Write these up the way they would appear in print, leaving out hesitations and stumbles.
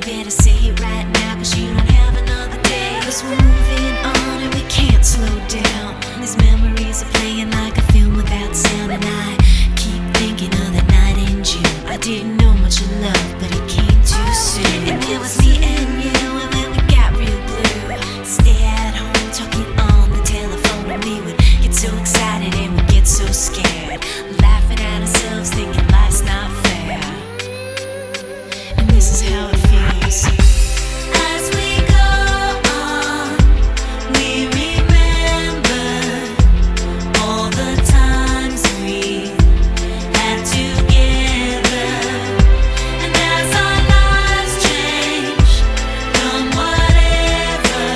better say it right now, 'cause you don't have another day. 'Cause we're moving on and we can't slow down. These memories are playing like a film without sound. And I keep thinking of that night in June. I didn't know much of love, but it came too soon. And it was me and you, and when we got real blue, stay at home talking on the telephone. And we would get so excited and we'd get so scared, laughing at ourselves, thinking life's not fair. And this is how it feels. As we go on, we remember all the times we had together. And as our lives change from whatever,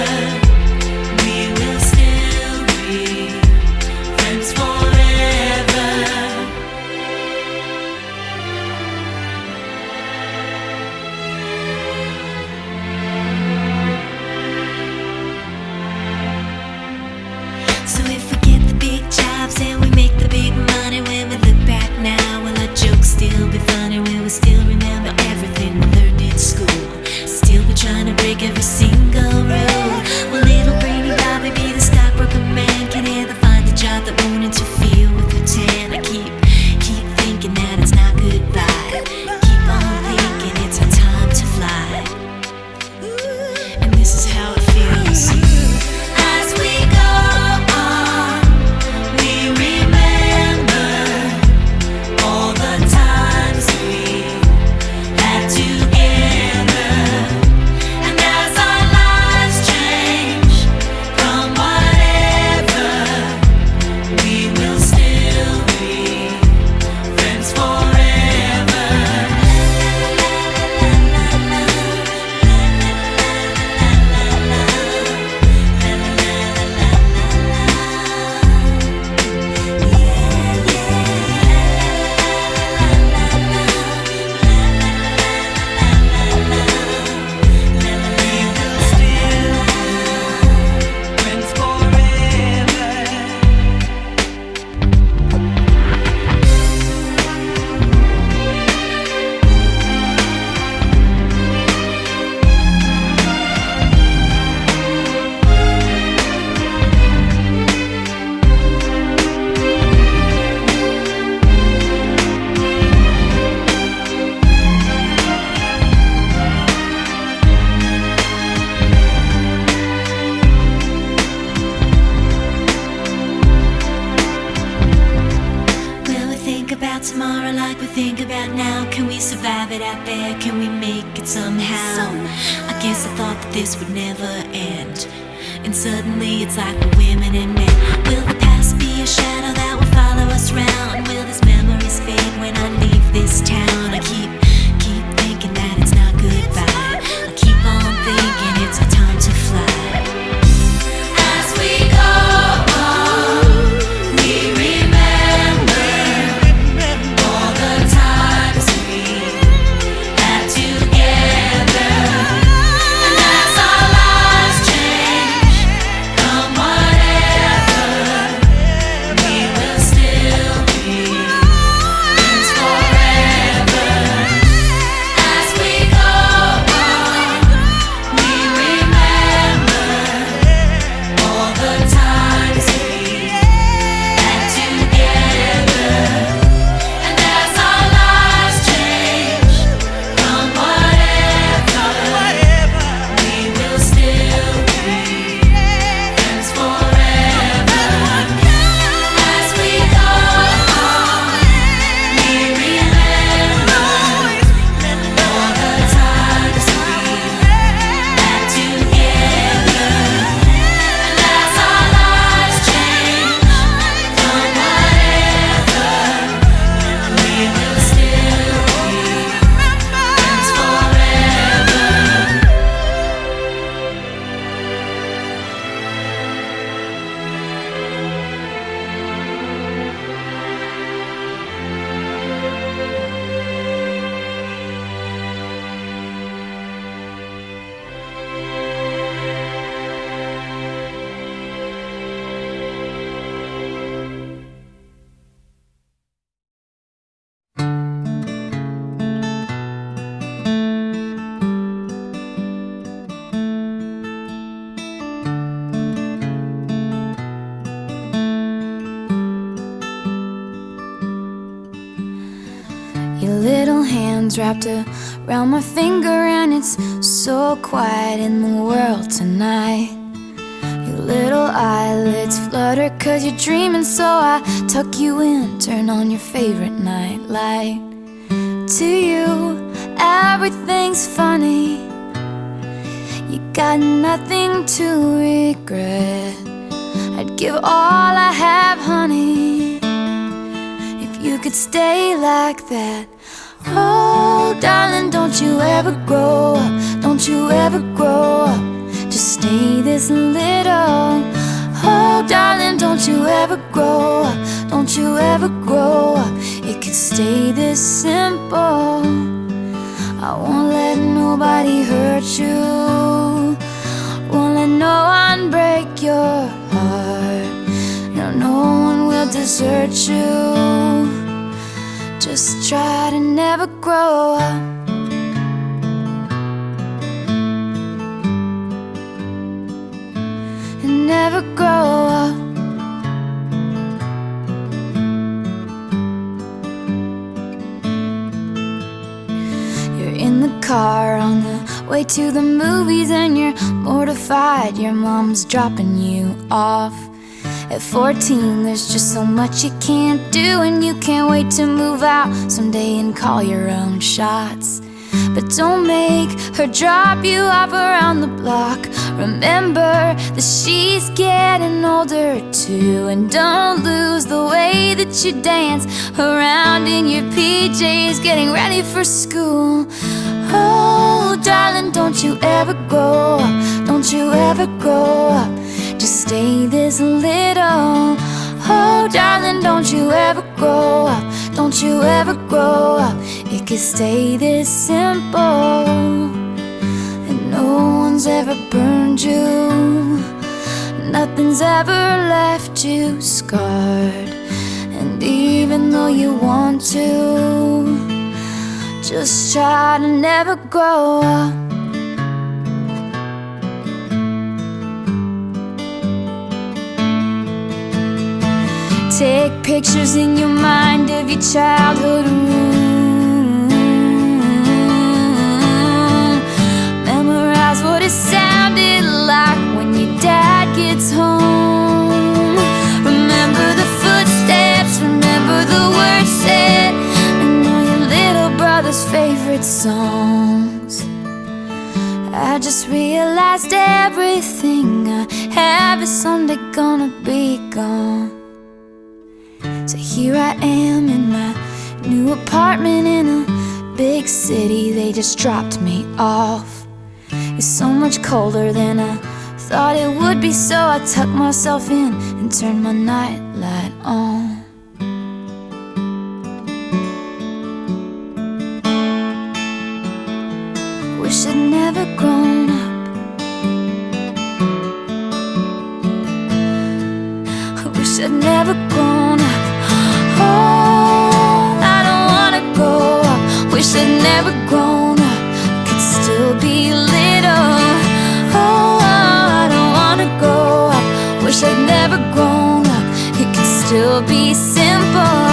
we will still be friends forever. So if we get the big jobs and we make the big money, when we look back now, will our jokes still be funny? Will we still remember everything we learned in school? Still be trying to break every single rule? Will little brainy Bobby be the stockbroker man? Can he ever find a job that won't interfere with her tan? I keep thinking that it's not goodbye. Keep on thinking it's our time to fly. And this is how it feels. As we go on, we remember all the times we had together. And as our lives change from whatever, we will still be friends forever. Will we think about tomorrow like we think about now? Can we survive it out there? Can we make it somehow? I guess I thought that this would never end, and suddenly it's like we're women and men. Will the past be a shadow that will follow us round? Will these memories fade when I leave this town? I keep thinking that it's not goodbye. I keep on thinking it's our time to fly. As we go on, we remember all the times we had together. And as our lives change from whatever, we will still be friends forever. arms wrapped around my finger, and it's so quiet in the world tonight. Your little eyelids flutter 'cause you're dreaming, so I tuck you in, turn on your favorite night light. To you, everything's funny. You got nothing to regret. I'd give all I have, honey, if you could stay like that. Oh, darling, don't you ever grow up. Don't you ever grow up. Just stay this little. Oh, darling, don't you ever grow up. Don't you ever grow up. It could stay this simple. I won't let nobody hurt you. Won't let no one break your heart. No, no one will desert you. Just try to never grow up. And never grow up. You're in the car on the way to the movies, and you're mortified your mom's dropping you off. At 14, there's just so much you can't do, and you can't wait to move out someday and call your own shots. But don't make her drop you off around the block. Remember that she's getting older too, and don't lose the way that you dance around in your PJs getting ready for school. Oh, darling, don't you ever grow up. Don't you ever grow up. Just stay this little. Oh, darling, don't you ever grow up. Don't you ever grow up. It could stay this simple. And no one's ever burned you. Nothing's ever left you scarred. And even though you want to, just try to never grow up. Take pictures in your mind of your childhood room. Memorize what it sounded like when your dad gets home. Remember the footsteps, remember the words said, and all your little brother's favorite songs. I just realized everything I have is someday gonna be gone. So here I am in my new apartment in a big city. They just dropped me off. It's so much colder than I thought it would be, so I tucked myself in and turned my nightlight on. Wish I'd never grown up. I wish I'd never grown up. Oh, I don't wanna grow up. Wish I'd never grown up. Could still be little. Oh, I don't wanna grow up. Wish I'd never grown up. It could still be simple.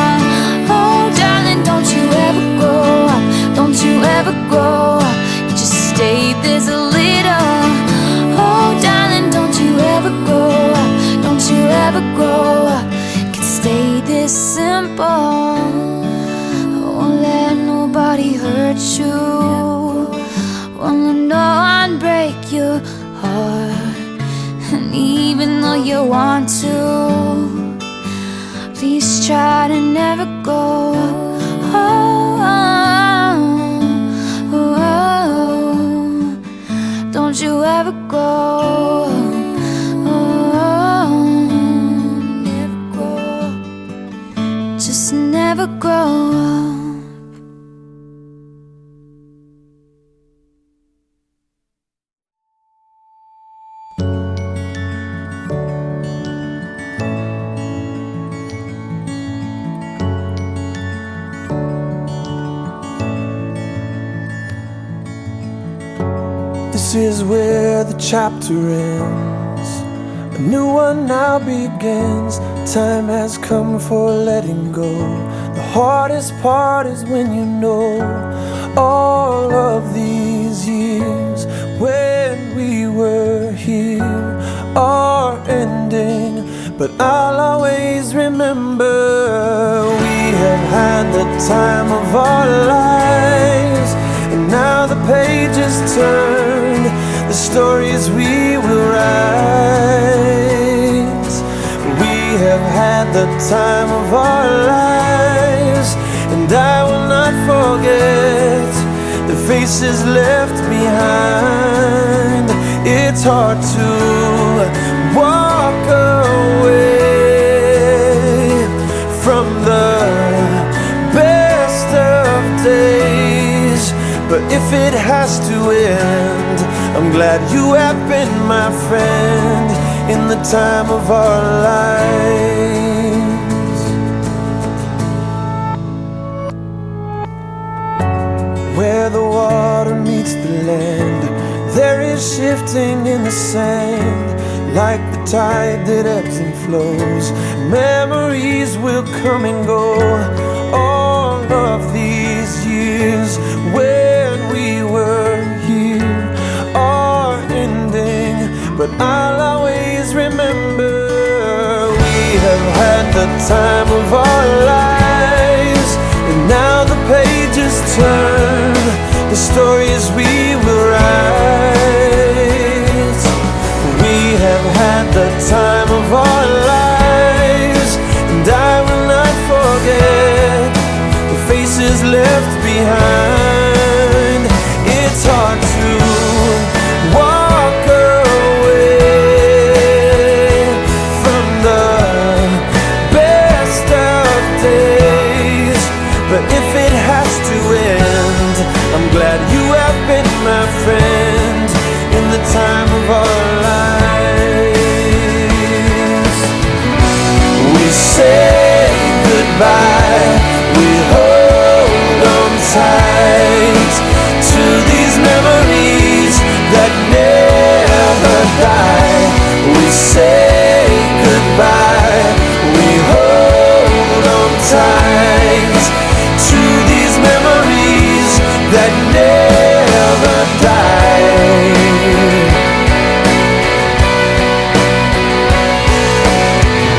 Oh, darling, don't you ever grow up. Don't you ever grow up. You just stay this little. Oh, darling, don't you ever grow up. Don't you ever grow up. Stay this simple. I won't let nobody hurt you. Won't let no one break your heart. And even though you want to, please try to never go. Oh, oh, oh, don't you ever go. Just never grow up. This is where the chapter ends. A new one now begins. Time has come for letting go. The hardest part is when you know All of these years when we were here are ending, but I'll always remember we have had the time of our lives. And now the pages turn, the stories we will write. We have had the time of our lives, and I will not forget the faces left behind. It's hard to walk away from the best of days, but if it has to end, I'm glad you have been my friend in the time of our lives. Where the water meets the land, there is shifting in the sand. Like the tide that ebbs and flows, memories will come and go. All of these years when we were here are ending, but I'll always remember we have had the time of our lives. And now the pages turn, the stories we will write. We have had the time of our lives, and I will not forget the faces left behind. It's hard to walk away from the best of days, but if it has to end, I'm glad you have been my friend in the time of our lives. We say goodbye, we hold on tight to these memories that never die. We say goodbye, we hold on tight to these memories that never die.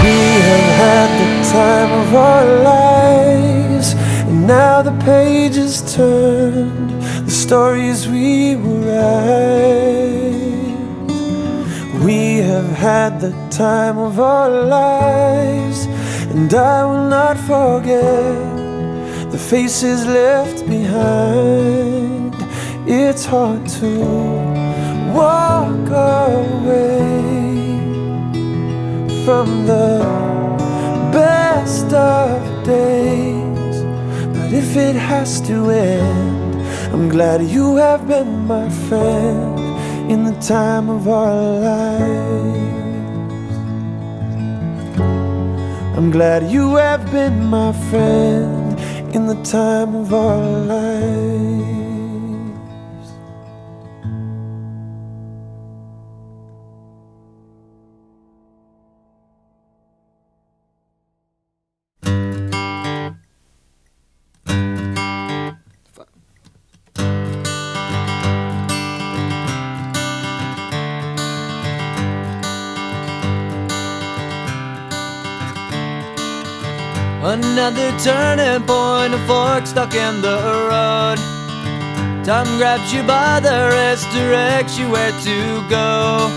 We have had the time of our lives, and now the pages turned, the stories we will write. We have had the time of our lives, and I will not forget the faces left behind. It's hard to walk away from the best of days, but if it has to end, I'm glad you have been my friend in the time of our lives. I'm glad you have been my friend in the time of our lives. Another turning point, a fork stuck in the road. Time grabs you by the wrist, directs you where to go.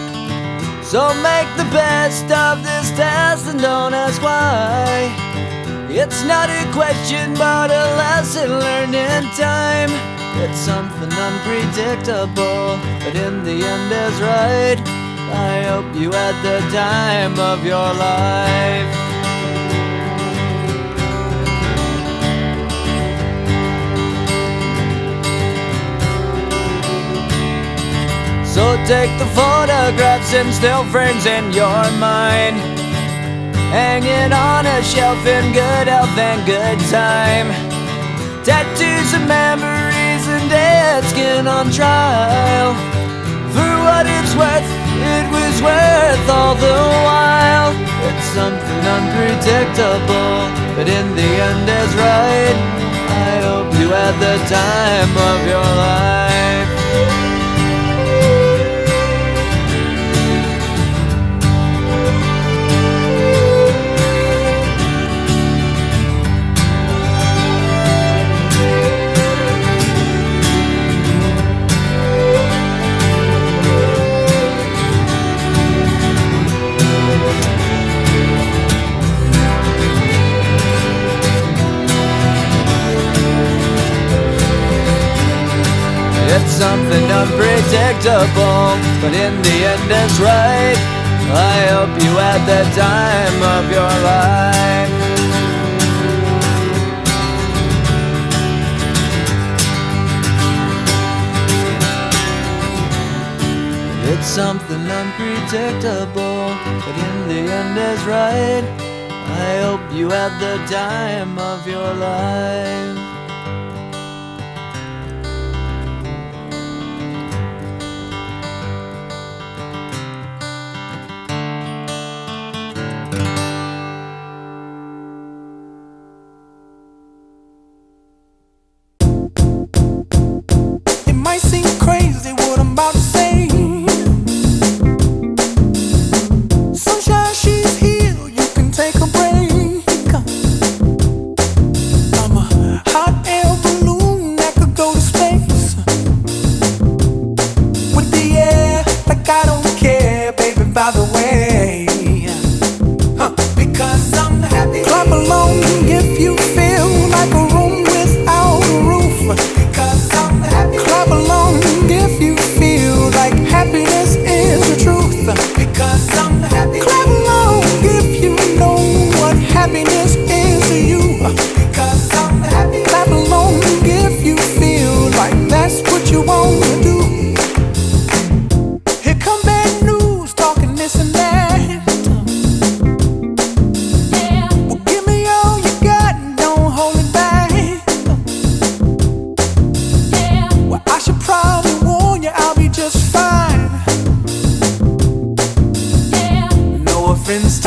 So make the best of this test and don't ask why. It's not a question but a lesson learned in time. It's something unpredictable, but in the end is right. I hope you had the time of your life. So take the photographs and still frames in your mind, hanging on a shelf in good health and good time. Tattoos and memories and dead skin on trial. For what it's worth, it was worth all the while. It's something unpredictable, but in the end is right. I hope you you had the time of your life. It's something unpredictable, but in the end it's right. I hope you had the time of your life. It's something unpredictable, but in the end it's right. I hope you had the time of your life. It might seem crazy what I'm about to say. Sunshine, she's here, you can take a break. I'm a hot air balloon that could go to space. With the air, like I don't care, baby, by the way. Because I'm happy. Clap along if you feel like a room without a roof. Because I'm happy. Clap along if you feel like happiness is the truth. Because I'm happy. Clap along if you know what happiness is to you. Because I'm happy. Clap along if you feel like that's what you want to do. Here come bad news, talking this and that. Well, give me all you got and don't hold it back. Well, I should probably warn you, I'll be just fine. No offense